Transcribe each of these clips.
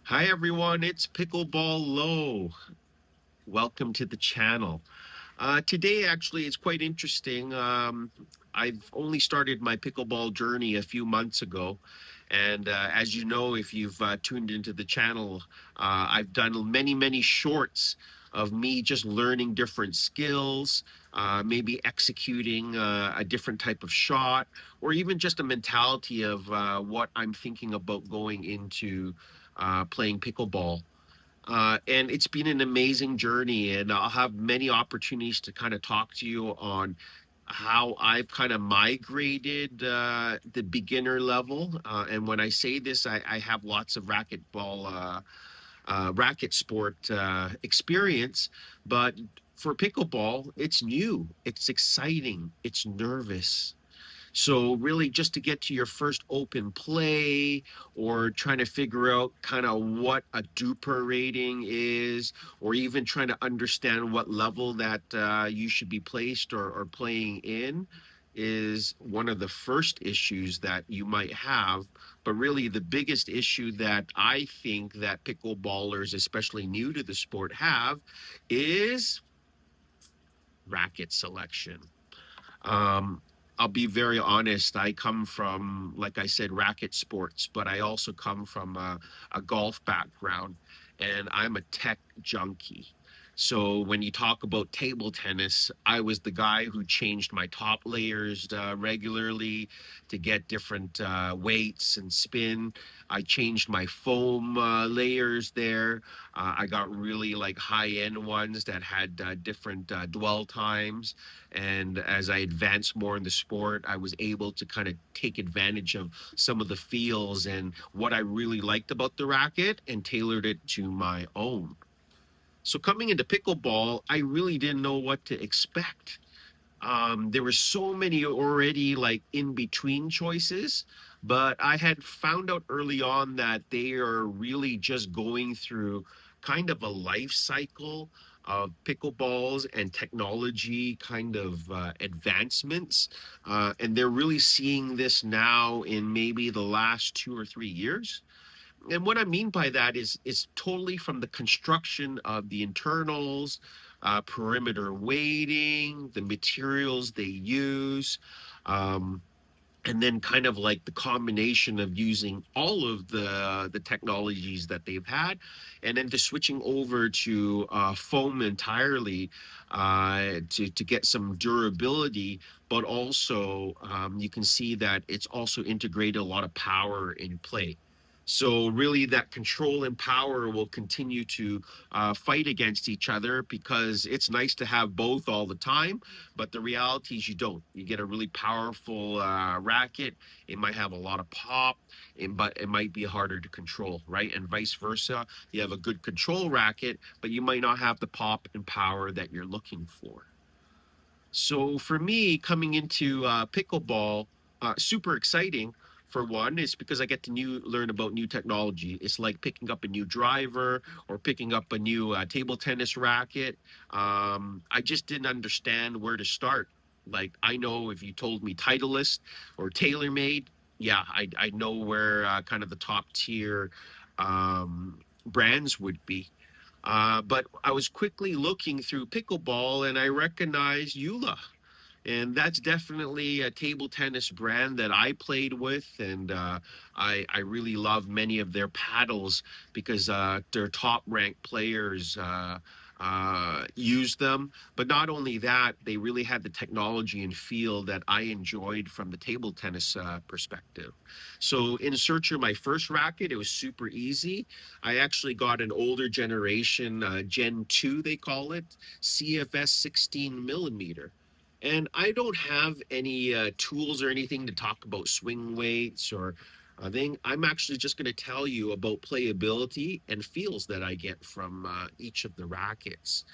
Hi everyone, it's Pickleball Low. Welcome to the channel. Today actually is quite interesting. I've only started my pickleball journey a few months ago. And as you know, if you've tuned into the channel, I've done many shorts of me just learning different skills, maybe executing a different type of shot, or even just a mentality of what I'm thinking about going into playing pickleball. And it's been an amazing journey, and I'll have many opportunities to kind of talk to you on how I've kind of migrated the beginner level. And when I say this, I have lots of racket sport experience, but for pickleball, it's new, it's exciting, it's nervous. So really just to get to your first open play or trying to figure out kind of what a duper rating is, or even trying to understand what level that you should be placed or playing in is one of the first issues that you might have. But really the biggest issue that I think that pickleballers, especially new to the sport, have is racket selection. Um, I'll be very honest. I come from, like I said, racket sports, but I also come from a golf background, and I'm a tech junkie. So when you talk about table tennis, I was the guy who changed my top layers regularly to get different weights and spin. I changed my foam layers there. I got really like high end ones that had different dwell times. And as I advanced more in the sport, I was able to kind of take advantage of some of the feels and what I really liked about the racket and tailored it to my own. So coming into pickleball, I really didn't know what to expect. There were so many already like in between choices, but I had found out early on that they are really just going through kind of a life cycle of pickleballs and technology kind of advancements. And they're really seeing this now in maybe the last 2 or 3 years. And what I mean by that is it's totally from the construction of the internals, perimeter weighting, the materials they use, um, and then kind of like the combination of using all of the technologies that they've had, and then just switching over to foam entirely to get some durability, but also you can see that it's also integrated a lot of power in play. So really, that control and power will continue to fight against each other because it's nice to have both all the time, but the reality is you don't. You get a really powerful racket. It might have a lot of pop, but it might be harder to control, right? And vice versa. You have a good control racket, but you might not have the pop and power that you're looking for. So for me, coming into pickleball, super exciting. For one, is because I get to learn about new technology. It's like picking up a new driver or picking up a new table tennis racket. I just didn't understand where to start. Like I know if you told me Titleist or TaylorMade, yeah, I know where kind of the top tier brands would be. But I was quickly looking through pickleball and I recognized Eula. And that's definitely a table tennis brand that I played with. And I really love many of their paddles because their top ranked players use them. But not only that, they really had the technology and feel that I enjoyed from the table tennis perspective. So, in search of my first racket, it was super easy. I actually got an older generation, Gen 2, they call it, CFS 16 millimeter. And I don't have any tools or anything to talk about swing weights or thing. I'm actually just going to tell you about playability and feels that I get from each of the rackets.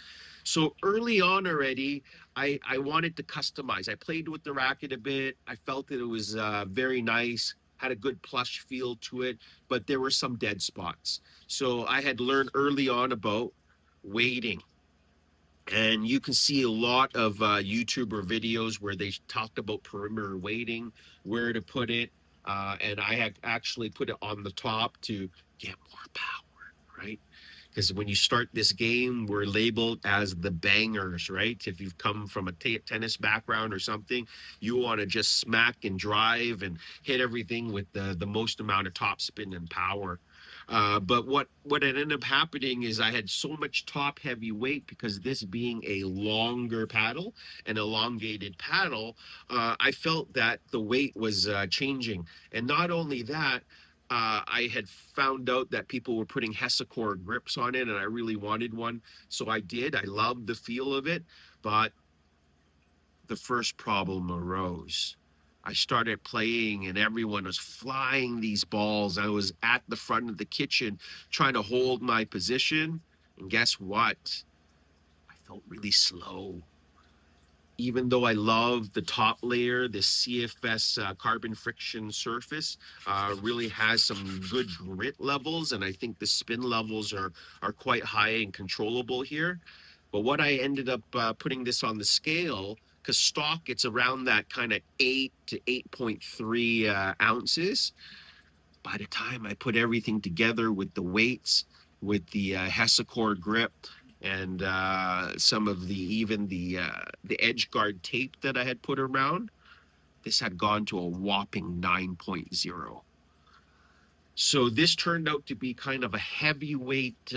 So early on already, I wanted to customize. I played with the racket a bit. I felt that it was very nice, had a good plush feel to it, but there were some dead spots. So I had learned early on about weighting, and you can see a lot of YouTuber videos where they talked about perimeter weighting, where to put it. And I had actually put it on the top to get more power. right? Because when you start this game, we're labeled as the bangers, right? If you've come from a tennis background or something, you want to just smack and drive and hit everything with the most amount of top spin and power. But what had ended up happening is I had so much top heavy weight because this being a longer paddle, an elongated paddle, I felt that the weight was changing. And not only that, I had found out that people were putting Hessicore grips on it, and I really wanted one. So I did. I loved the feel of it. But the first problem arose. I started playing, and everyone was flying these balls. I was at the front of the kitchen trying to hold my position. And guess what? I felt really slow. Even though I love the top layer, the CFS carbon friction surface really has some good grit levels, and I think the spin levels are quite high and controllable here. But what I ended up putting this on the scale, because stock it's around that kind of 8 to 8.3 ounces. By the time I put everything together with the weights, with the Hessicore grip, and some of the edge guard tape that I had put around, this had gone to a whopping 9.0. So this turned out to be kind of a heavyweight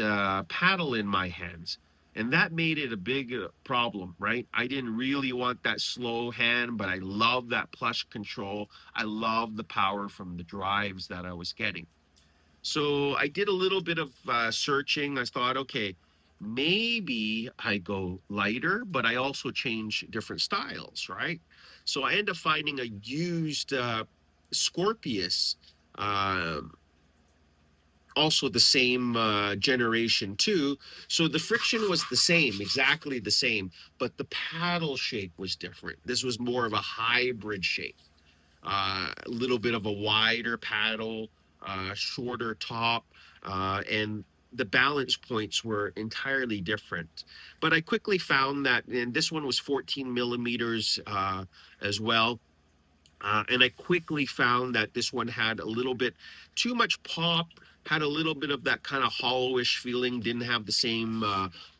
paddle in my hands. And that made it a big problem, right? I didn't really want that slow hand, but I love that plush control. I love the power from the drives that I was getting. So I did a little bit of searching. I thought, okay, maybe I go lighter, but I also change different styles, right? So I end up finding a used Scorpius, uh, also the same generation too. So the friction was the same, exactly the same, but the paddle shape was different. This was more of a hybrid shape, a little bit of a wider paddle, shorter top, and the balance points were entirely different. But I quickly found that, and this one was 14 millimeters as well. And I quickly found that this one had a little bit too much pop, had a little bit of that kind of hollowish feeling, didn't have the same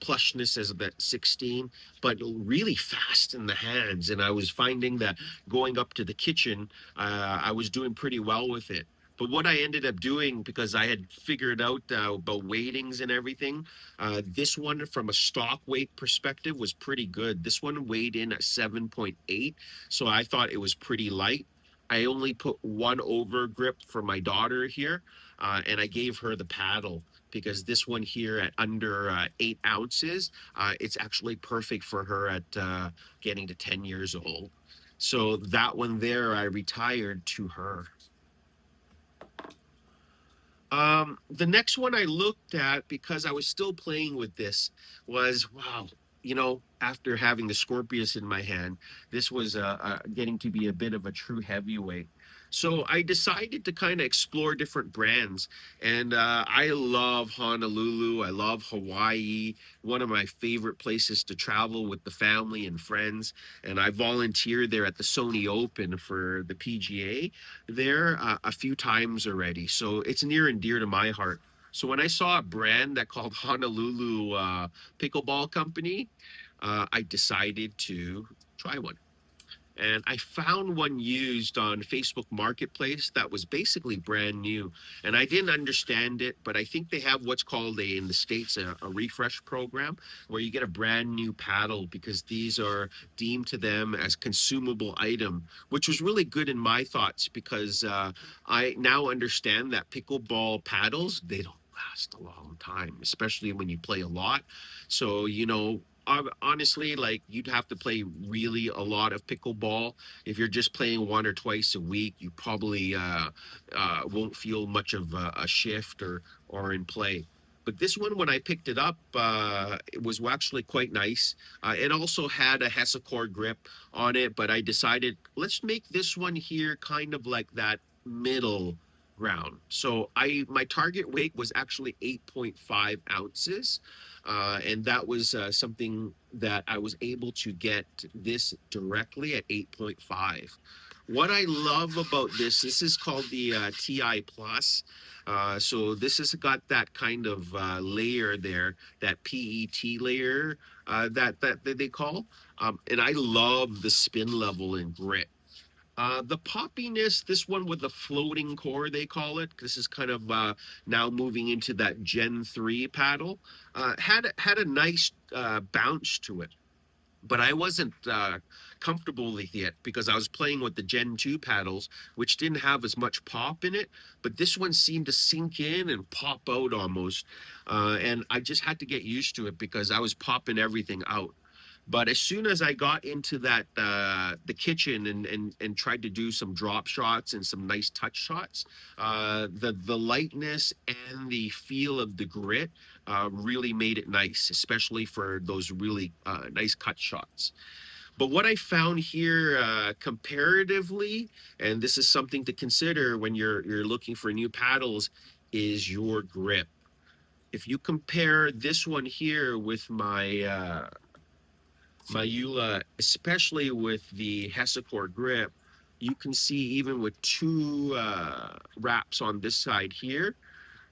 plushness as that 16, but really fast in the hands. And I was finding that going up to the kitchen, I was doing pretty well with it. But what I ended up doing, because I had figured out about weightings and everything, this one from a stock weight perspective was pretty good. This one weighed in at 7.8, so I thought it was pretty light. I only put one over grip for my daughter here, and I gave her the paddle because this one here at under 8 ounces, it's actually perfect for her at getting to 10 years old. So that one there, I retired to her. The next one I looked at because I was still playing with this was wow, after having the Scorpius in my hand, this was getting to be a bit of a true heavyweight. So I decided to kind of explore different brands, and I love Honolulu. I love Hawaii, one of my favorite places to travel with the family and friends. And I volunteered there at the Sony Open for the PGA there a few times already. So it's near and dear to my heart. So when I saw a brand that called Honolulu Pickleball Company, I decided to try one. And I found one used on Facebook Marketplace that was basically brand new. And I didn't understand it, but I think they have what's called in the States a refresh program where you get a brand new paddle because these are deemed to them as consumable item, which was really good in my thoughts because I now understand that pickleball paddles, they don't last a long time, especially when you play a lot. So, honestly, like you'd have to play really a lot of pickleball. If you're just playing one or twice a week, you probably won't feel much of a shift or in play. But this one, when I picked it up, it was actually quite nice. It also had a Hessicore grip on it, but I decided let's make this one here kind of like that middle ground. So my target weight was actually 8.5 ounces, and that was something that I was able to get this directly at 8.5. What I love about this is called the TI Plus. So this has got that kind of layer there, that PET layer that they call. And I love the spin level and grip. The poppiness, this one with the floating core, they call it. This is kind of now moving into that Gen 3 paddle. Had a nice bounce to it, but I wasn't comfortable with it because I was playing with the Gen 2 paddles, which didn't have as much pop in it. But this one seemed to sink in and pop out almost. And I just had to get used to it because I was popping everything out. But as soon as I got into that the kitchen and tried to do some drop shots and some nice touch shots, the lightness and the feel of the grit really made it nice, especially for those really nice cut shots. But what I found here comparatively, and this is something to consider when you're looking for new paddles, is your grip. If you compare this one here with my Eula, especially with the Hesicor grip, you can see even with two wraps on this side here,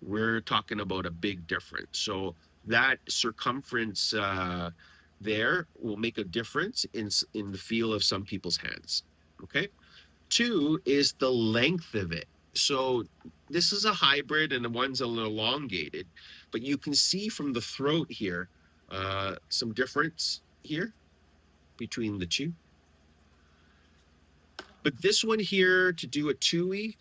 we're talking about a big difference. So that circumference there will make a difference in the feel of some people's hands. Okay. Two is the length of it. So this is a hybrid and the one's a little elongated, but you can see from the throat here some difference here between the two. But this one here, to do a Tui,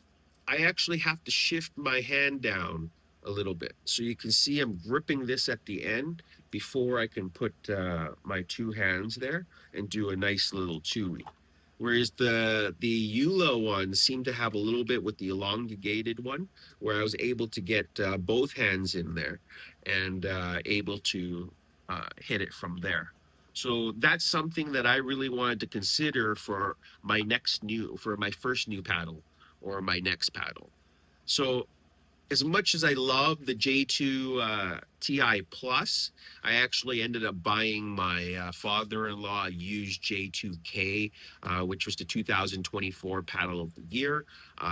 I actually have to shift my hand down a little bit. So you can see I'm gripping this at the end before I can put my two hands there and do a nice little Tui. Whereas the Eula one seemed to have a little bit with the elongated one, where I was able to get both hands in there and able to hit it from there. So that's something that I really wanted to consider for for my first new paddle or my next paddle. So as much as I love the J2 Ti Plus, I actually ended up buying my father-in-law a used J2K, which was the 2024 Paddle of the Year,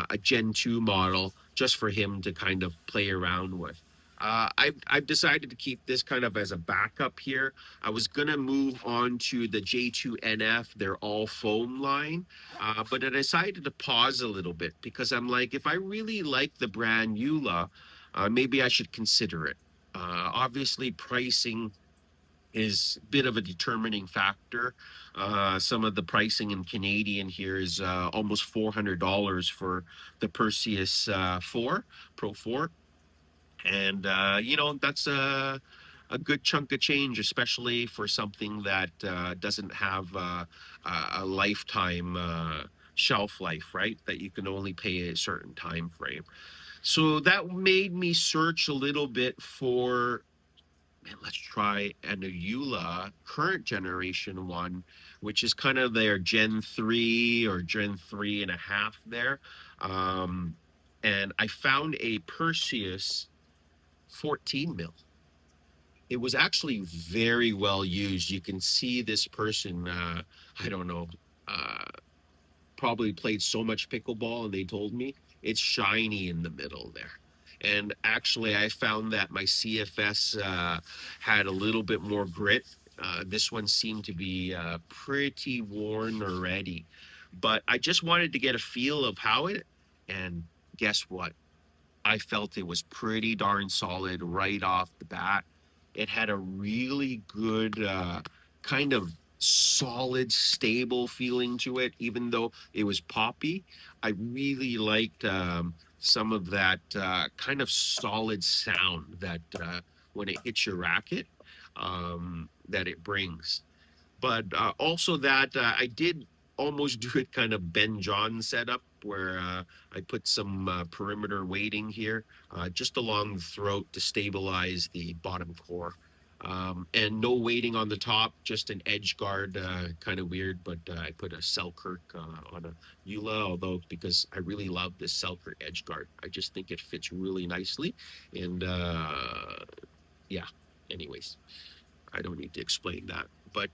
a Gen 2 model, just for him to kind of play around with. I've decided to keep this kind of as a backup here. I was gonna move on to the J2 NF, their all foam line, but I decided to pause a little bit because I'm like, if I really like the brand Eula, maybe I should consider it. Obviously, pricing is a bit of a determining factor. Some of the pricing in Canadian here is almost $400 for the Perseus 4 Pro 4, and that's a good chunk of change, especially for something that doesn't have a lifetime shelf life, right? That you can only pay a certain time frame. So that made me search a little bit for, man, let's try an Eula current generation one, which is kind of their Gen 3 or Gen 3.5 there. Um, and I found a Perseus 14 mil. It was actually very well used. You can see this person, I don't know, uh, probably played so much pickleball, and they told me it's shiny in the middle there. And actually, I found that my CFS had a little bit more grit. This one seemed to be pretty worn already. But I just wanted to get a feel of how it, and guess what? I felt it was pretty darn solid right off the bat. It had a really good kind of solid, stable feeling to it, even though it was poppy. I really liked some of that kind of solid sound that when it hits your racket, that it brings. But also that I did almost do it kind of Ben John setup where I put some perimeter weighting here just along the throat to stabilize the bottom core. And no weighting on the top, just an edge guard, kind of weird, but I put a Selkirk on a Eula, although because I really love this Selkirk edge guard. I just think it fits really nicely. And yeah, anyways, I don't need to explain that. But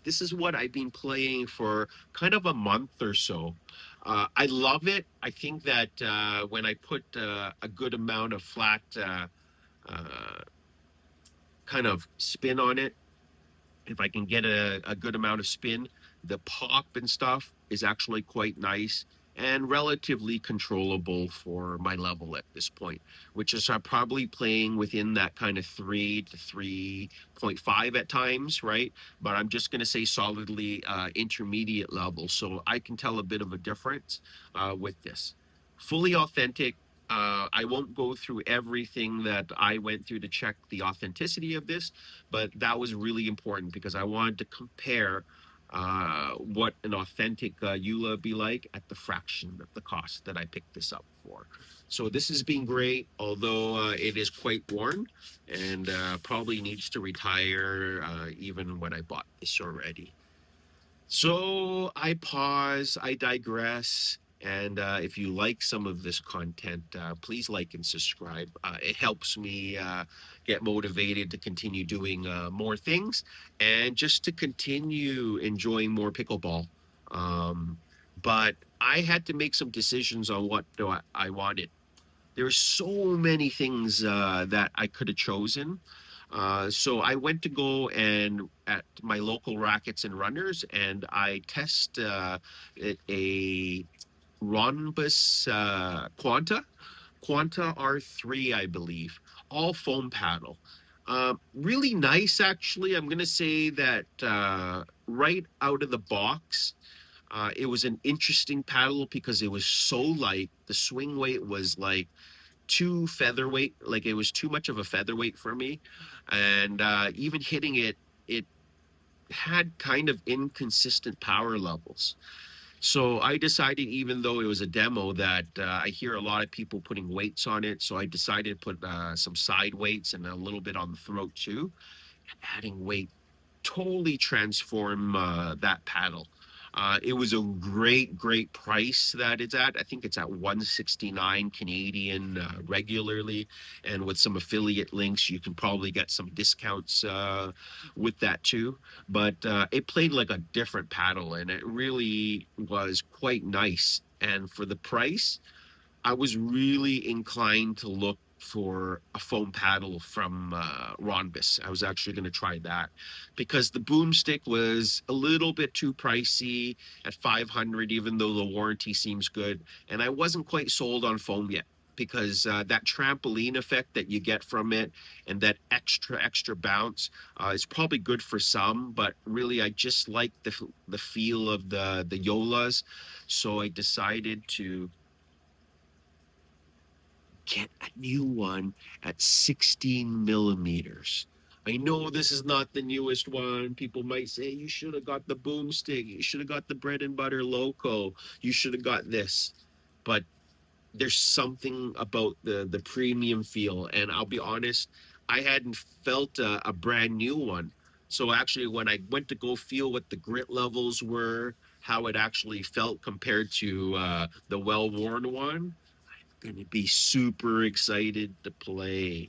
this is what I've been playing for kind of a month or so. I love it. I think that when I put a good amount of flat uh, kind of spin on it, if I can get a good amount of spin, the pop and stuff is actually quite nice and relatively controllable for my level at this point, which is probably playing within that kind of 3 to 3.5 at times, right? But I'm just going to say solidly intermediate level. So I can tell a bit of a difference with this. Fully authentic. I won't go through everything that I went through to check the authenticity of this, but that was really important because I wanted to compare what an authentic EULA be like at the fraction of the cost that I picked this up for. So this has been great, although it is quite worn and probably needs to retire even when I bought this already. So I pause, I digress. And if you like some of this content, please like and subscribe. It helps me get motivated to continue doing more things and just to continue enjoying more pickleball. Um, but I had to make some decisions on what do I wanted. There's so many things that I could have chosen. So I went to go and at my local rackets and runners, and I test a Ronbus Quanta R3, I believe, all foam paddle. Really nice, actually. I'm going to say that right out of the box, it was an interesting paddle because it was so light. The swing weight was like too featherweight, like it was too much of a featherweight for me. And even hitting it, it had kind of inconsistent power levels. So I decided, even though it was a demo, that I hear a lot of people putting weights on it. So I decided to put some side weights and a little bit on the throat too. Adding weight totally transform that paddle. It was a great price that it's at. I think it's at 169 Canadian regularly, and with some affiliate links, you can probably get some discounts with that too. But it played like a different paddle, and it really was quite nice. And for the price, I was really inclined to look for a foam paddle from Ronbus. I was actually going to try that because the boomstick was a little bit too pricey at 500, even though the warranty seems good. And I wasn't quite sold on foam yet because that trampoline effect that you get from it and that extra bounce is probably good for some, but really I just like the feel of the Yolas, so I decided to get a new one at 16 millimeters. I know this is not the newest one. People might say you should have got the boomstick. You should have got the bread and butter loco. You should have got this. But there's something about the premium feel. And I'll be honest, I hadn't felt a brand new one. So actually, when I went to go feel what the grit levels were, how it actually felt compared to the well-worn one, going to be super excited to play.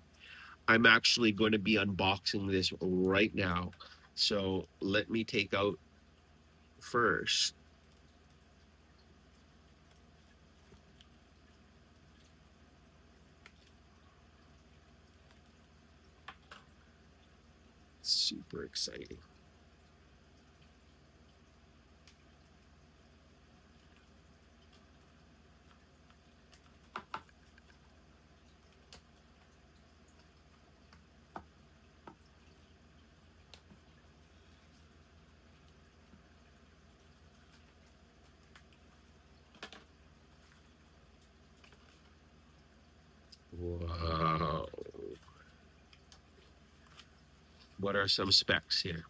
I'm actually going to be unboxing this right now. So let me take out first. Super exciting. Wow. What are some specs here?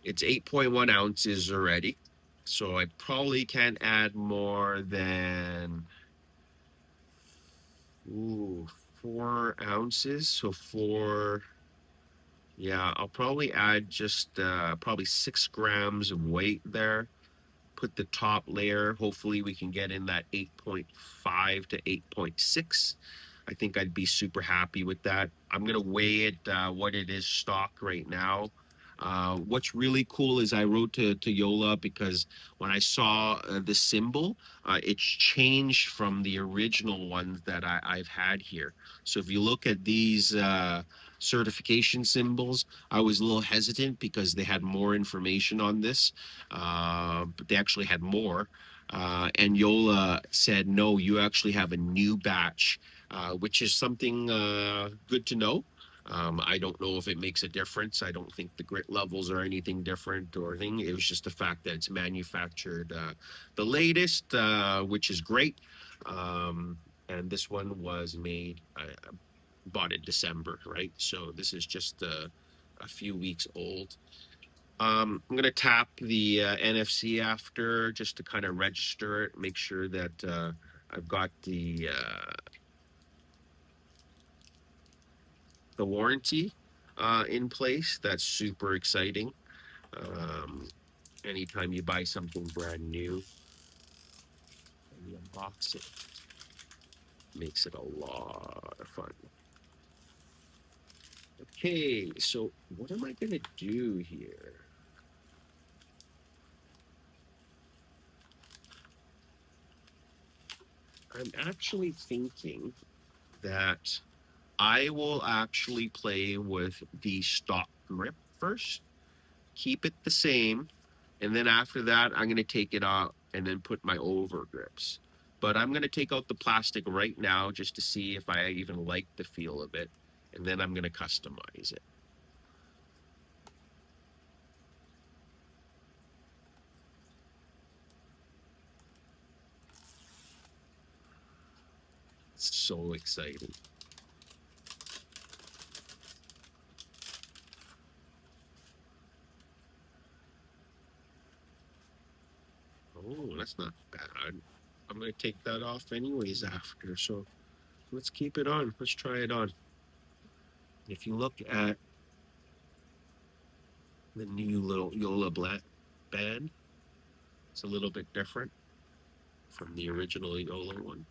It's 8.1 ounces already. So I probably can't add more than 4 ounces. So yeah, I'll probably add just probably 6 grams of weight there. Put the top layer. Hopefully we can get in that 8.5 to 8.6. I think I'd be super happy with that. I'm gonna weigh it what it is stock right now. What's really cool is I wrote to Yola because when I saw the symbol, it's changed from the original ones that I've had here. So if you look at these certification symbols, I was a little hesitant because they had more information on this, but they actually had more. And Yola said, no, you actually have a new batch, which is something good to know. I don't know if it makes a difference. I don't think the grit levels are anything different or anything. It was just the fact that it's manufactured the latest, which is great. Um, and this one was made, I bought it December, right? So this is just a few weeks old. I'm gonna tap the NFC after just to kind of register it, make sure that I've got the warranty in place. That's super exciting. Um, Anytime you buy something brand new and you unbox it, makes it a lot of fun. Okay, so what am I gonna do here? I'm actually thinking that I will actually play with the stock grip first, keep it the same, and then after that, I'm going to take it out and then put my over grips. But I'm going to take out the plastic right now just to see if I even like the feel of it, and then I'm going to customize it. It's so exciting. Oh, that's not bad. I'm going to take that off anyways after, so let's keep it on. Let's try it on. If you look at the new little Yola Black band, it's a little bit different from the original Yola one.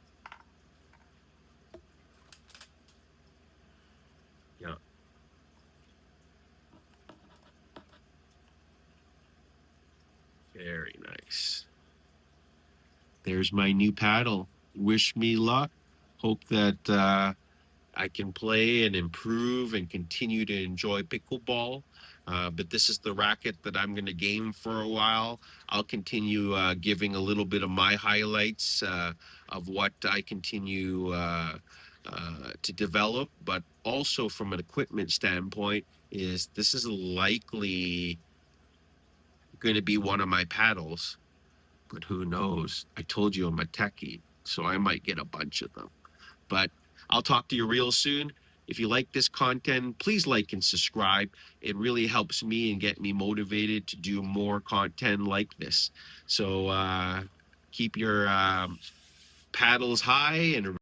Yeah, very nice. There's my new paddle. Wish me luck. Hope that I can play and improve and continue to enjoy pickleball. But this is the racket that I'm going to game for a while. I'll continue giving a little bit of my highlights of what I continue to develop, but also from an equipment standpoint, is this is likely going to be one of my paddles. But who knows? I told you I'm a techie, so I might get a bunch of them. But I'll talk to you real soon. If you like this content, please like and subscribe. It really helps me and get me motivated to do more content like this. So keep your paddles high and